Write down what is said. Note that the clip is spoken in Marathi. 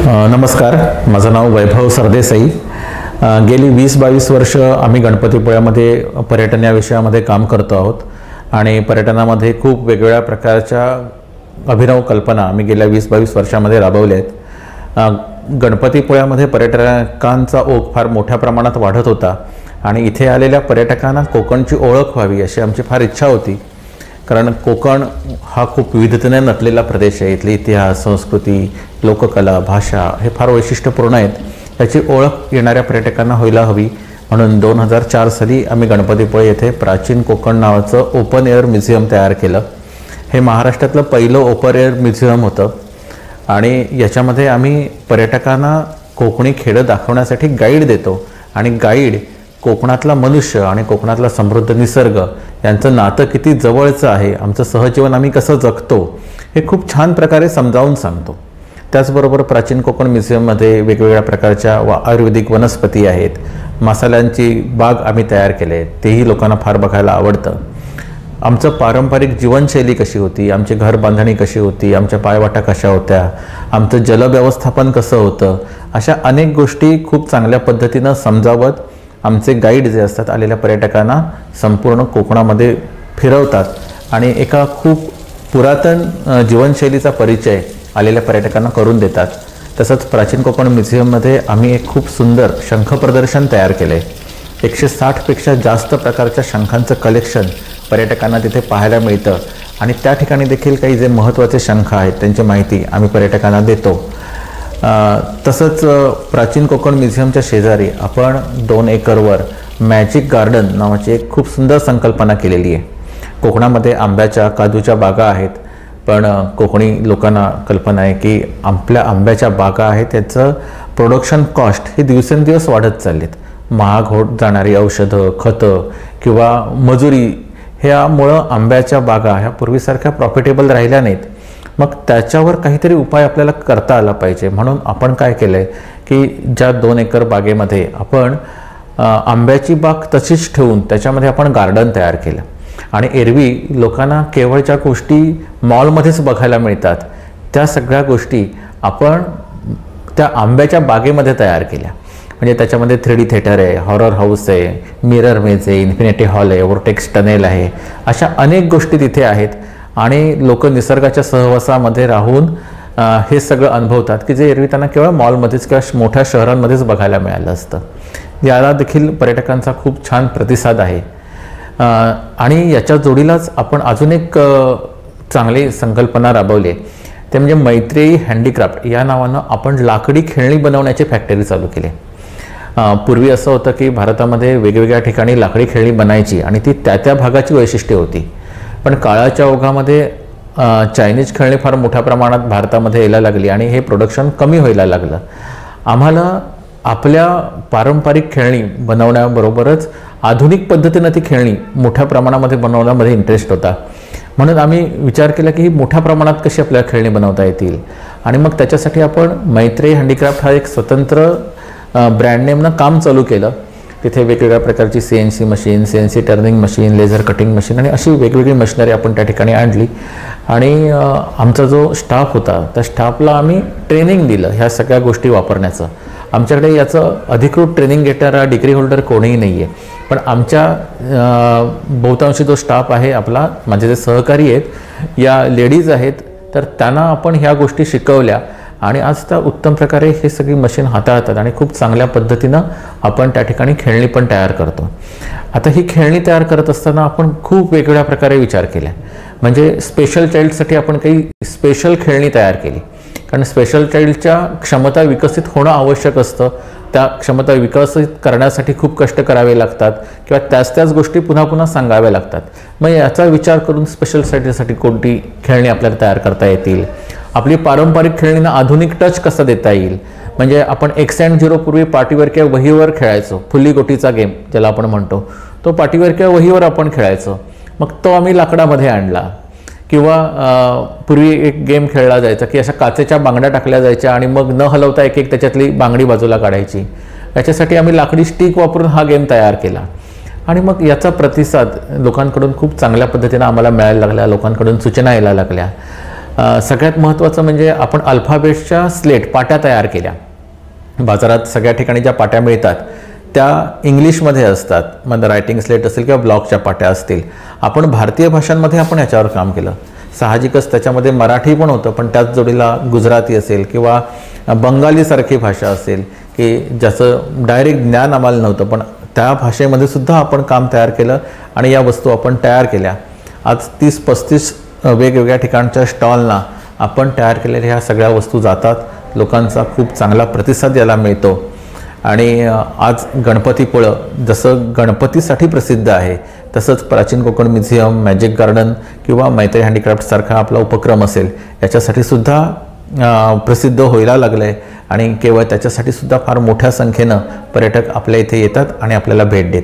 नमस्कार, माझं नाव वैभव सरदेसाई। गेली 20-22 वर्ष आम्ही गणपतीपुळ्यामध्ये पर्यटन या विषयामध्ये काम करतो आहोत आणि पर्यटनामध्ये खूप वेगवेगळ्या प्रकारच्या अभिनव कल्पना आम्ही गेल्या 20-22 वर्षामध्ये राबवल्या आहेत। गणपतीपुळ्यामध्ये पर्यटकांचा ओघ फार मोठ्या प्रमाणात वाढत होता आणि इथे आलेल्या पर्यटकांना कोकणची ओळख व्हावी अशी आमची फार इच्छा होती। कारण कोकण हा खूप विविधतेने नटलेला प्रदेश आहे। इथली इतिहास, संस्कृती, लोककला, भाषा हे फार वैशिष्ट्यपूर्ण आहेत। त्याची ओळख येणाऱ्या पर्यटकांना व्हायला हवी म्हणून 2004 साली आम्ही गणपतीपुळे येथे प्राचीन कोकण नावाचं ओपन एअर म्युझियम तयार केलं। हे महाराष्ट्रातलं पहिलं ओपन एअर म्युझियम होतं आणि याच्यामध्ये आम्ही पर्यटकांना कोकणी खेडं दाखवण्यासाठी गाईड देतो आणि गाईड कोकणातला मनुष्य आणि कोकणातला समृद्ध निसर्ग यांचं नातं किती जवळचं आहे, आमचं सहजीवन आम्ही कसं जगतो हे खूप छान प्रकारे समजावून सांगतो। त्याचबरोबर प्राचीन कोकण म्युझियममध्ये वेगवेगळ्या प्रकारच्या आयुर्वेदिक वनस्पती आहेत, मसाल्यांची बाग आम्ही तयार केले आहे, तेही लोकांना फार बघायला आवडतं। आमचं पारंपरिक जीवनशैली कशी होती, आमची घर बांधणी कशी होती, आमच्या पायवाटा कशा होत्या, आमचं जलव्यवस्थापन कसं होतं, अशा अनेक गोष्टी खूप चांगल्या पद्धतीनं समजावत आमचे गाईड जे असतात आलेल्या पर्यटकांना संपूर्ण कोकणामध्ये फिरवतात आणि एका खूप पुरातन जीवनशैलीचा परिचय आलेल्या पर्यटकांना करून देतात। तसंच प्राचीन कोकण म्युझियममध्ये आम्ही एक खूप सुंदर शंख प्रदर्शन तयार केलं आहे। 160 पेक्षा जास्त प्रकारच्या शंखांचं कलेक्शन पर्यटकांना तिथे पाहायला मिळतं आणि त्या ठिकाणी देखील काही जे महत्त्वाचे शंख आहेत त्यांची माहिती आम्ही पर्यटकांना देतो। तसंच प्राचीन कोकण म्युझियमच्या शेजारी आपण 2 एकरवर मॅजिक गार्डन नावाची एक खूप सुंदर संकल्पना केलेली आहे। कोकणामध्ये आंब्याच्या, काजूच्या बागा आहेत, पण कोकणी लोकांना कल्पना आहे की आपल्या आंब्याच्या बागा आहेत त्याचं प्रोडक्शन कॉस्ट ही दिवसेंदिवस वाढत चाललीत। महाग होत जाणारी औषधं, खतं किंवा मजुरी ह्यामुळं आंब्याच्या बागा ह्या पूर्वीसारख्या प्रॉफिटेबल राहिल्या नाहीत। मग त्याच्यावर काहीतरी उपाय आपल्याला करता आला पाहिजे म्हणून आपण काय केलं आहे की ज्या 2 एकर बागेमध्ये आपण आंब्याची बाग तशीच ठेवून त्याच्यामध्ये आपण गार्डन तयार केलं आणि एरवी लोकांना केवळ ज्या गोष्टी मॉलमध्येच बघायला मिळतात त्या सगळ्या गोष्टी आपण त्या आंब्याच्या बागेमध्ये तयार केल्या। म्हणजे त्याच्यामध्ये 3D थिएटर आहे, हॉरर हाऊस आहे, मिरर मेज आहे, इन्फिनिटी हॉल आहे, वोर्टेक्स टनेल आहे, अशा अनेक गोष्टी तिथे आहेत आणि लोक निसर्गाच्या सहवासामध्ये राहून हे सगळं अनुभवतात की जे एरवी त्यांना केवळ मॉलमध्येच किंवा मोठ्या शहरांमध्येच बघायला मिळालं असतं। याला देखील पर्यटकांचा खूप छान प्रतिसाद आहे आणि याच्या जोडीलाच आपण अजून एक चांगली संकल्पना राबवली आहे, ते म्हणजे मैत्रेयी हँडीक्राफ्ट या नावानं आपण लाकडी खेळणी बनवण्याची फॅक्टरी चालू केली। पूर्वी असं होतं की भारतामध्ये वेगवेगळ्या ठिकाणी लाकडी खेळणी बनायची आणि ती त्या भागाची वैशिष्ट्ये होती, पण काळाच्या ओघामध्ये चायनीज खेळणी फार मोठ्या प्रमाणात भारतामध्ये यायला लागली आणि हे प्रोडक्शन कमी व्हायला लागलं। आम्हाला आपल्या पारंपरिक खेळणी बनवण्याबरोबरच आधुनिक पद्धतीनं ती खेळणी मोठ्या प्रमाणामध्ये बनवण्यामध्ये इंटरेस्ट होता म्हणून आम्ही विचार केला की ही मोठ्या प्रमाणात कशी आपल्याला खेळणी बनवता येतील आणि मग त्याच्यासाठी आपण मैत्रेयी हँडीक्राफ्ट हा एक स्वतंत्र ब्रँड नेमनं काम चालू केलं। तिथे वेगवेगळ्या प्रकारची CNC machine, CNC turning machine, laser cutting machine आणि अशी वेगवेगळी मशिनरी आपण त्या ठिकाणी आणली आणि आमचा जो स्टाफ होता त्या स्टाफला आम्ही ट्रेनिंग दिलं ह्या सगळ्या गोष्टी वापरण्याचं। आमच्याकडे याचं अधिकृत ट्रेनिंग घेणारा डिग्री होल्डर कोणीही नाही आहे, पण आमच्या बहुतांशी जो स्टाफ आहे आपला, माझे जे सहकारी आहेत या लेडीज आहेत, तर त्यांना आपण ह्या गोष्टी शिकवल्या आणि आज त्या उत्तम प्रकारे हे सगळी मशीन हाताळतात आणि खूप चांगल्या पद्धतीनं आपण त्या ठिकाणी खेळणी पण तयार करतो। आता ही खेळणी तयार करत असताना आपण खूप वेगवेगळ्या प्रकारे विचार केला, म्हणजे स्पेशल चाइल्डसाठी आपण काही स्पेशल खेळणी तयार केली, कारण स्पेशल चाइल्डच्या क्षमता विकसित होणं आवश्यक असतं। त्या क्षमता विकसित करण्यासाठी खूप कष्ट करावे लागतात किंवा त्याच गोष्टी पुन्हा पुन्हा सांगाव्या लागतात। मग याचा विचार करून स्पेशल चाइल्डसाठी कोणती खेळणी आपल्याला तयार करता येतील, आपली पारंपरिक खेळणींना आधुनिक टच कसा देता येईल। म्हणजे आपण X and 0 पूर्वी पाटीवर किंवा वहीवर खेळायचो, फुल्ली गोटीचा गेम ज्याला आपण म्हणतो, तो पाटीवर किंवा वहीवर आपण खेळायचो, मग तो आम्ही लाकडामध्ये आणला। किंवा पूर्वी एक गेम खेळला जायचा की अशा काचेच्या बांगड्या टाकल्या जायच्या आणि मग न हलवता एक त्याच्यातली बांगडी बाजूला काढायची। याच्यासाठी आम्ही लाकडी स्टिक वापरून हा गेम तयार केला आणि मग याचा प्रतिसाद लोकांकडून खूप चांगल्या पद्धतीने आम्हाला मिळायला लागला, लोकांकडून सूचना यायला लागल्या। सगळ्यात महत्त्वाचं म्हणजे आपण अल्फाबेटच्या स्लेट पाट्या तयार केल्या. बाजारात सगळ्या ठिकाणी ज्या पाट्या मिळतात त्या इंग्लिशमध्ये असतात, मग रायटिंग स्लेट असेल किंवा ब्लॉकच्या पाट्या असतील. आपण भारतीय भाषांमध्ये आपण याच्यावर काम केलं. साहजिकच त्याच्यामध्ये मराठी पण होतं, पण त्याच जोडीला गुजराती असेल किंवा बंगालीसारखी भाषा असेल की ज्याचं डायरेक्ट ज्ञान आम्हाला नव्हतं, पण त्या भाषेमध्ये सुद्धा आपण काम तयार केलं आणि या वस्तू आपण तयार केल्या. आज 30-35 वेगवेगळ्या ठिकाणच्या स्टॉलना आपण तयार केलेल्या ह्या सगळ्या वस्तू जातात. लोकांचा खूप चांगला प्रतिसाद याला मिळतो. आणि आज गणपतीपुळं जसं गणपतीसाठी प्रसिद्ध आहे, तसंच प्राचीन कोकण म्युझियम, मॅजिक गार्डन किंवा मैत्री हँडीक्राफ्टसारखा आपला उपक्रम असेल याच्यासाठी सुद्धा प्रसिद्ध व्हायला लागलं आहे. आणि केवळ त्याच्यासाठी सुद्धा फार मोठ्या संख्येनं पर्यटक आपल्या इथे येतात आणि आपल्याला भेट देतात.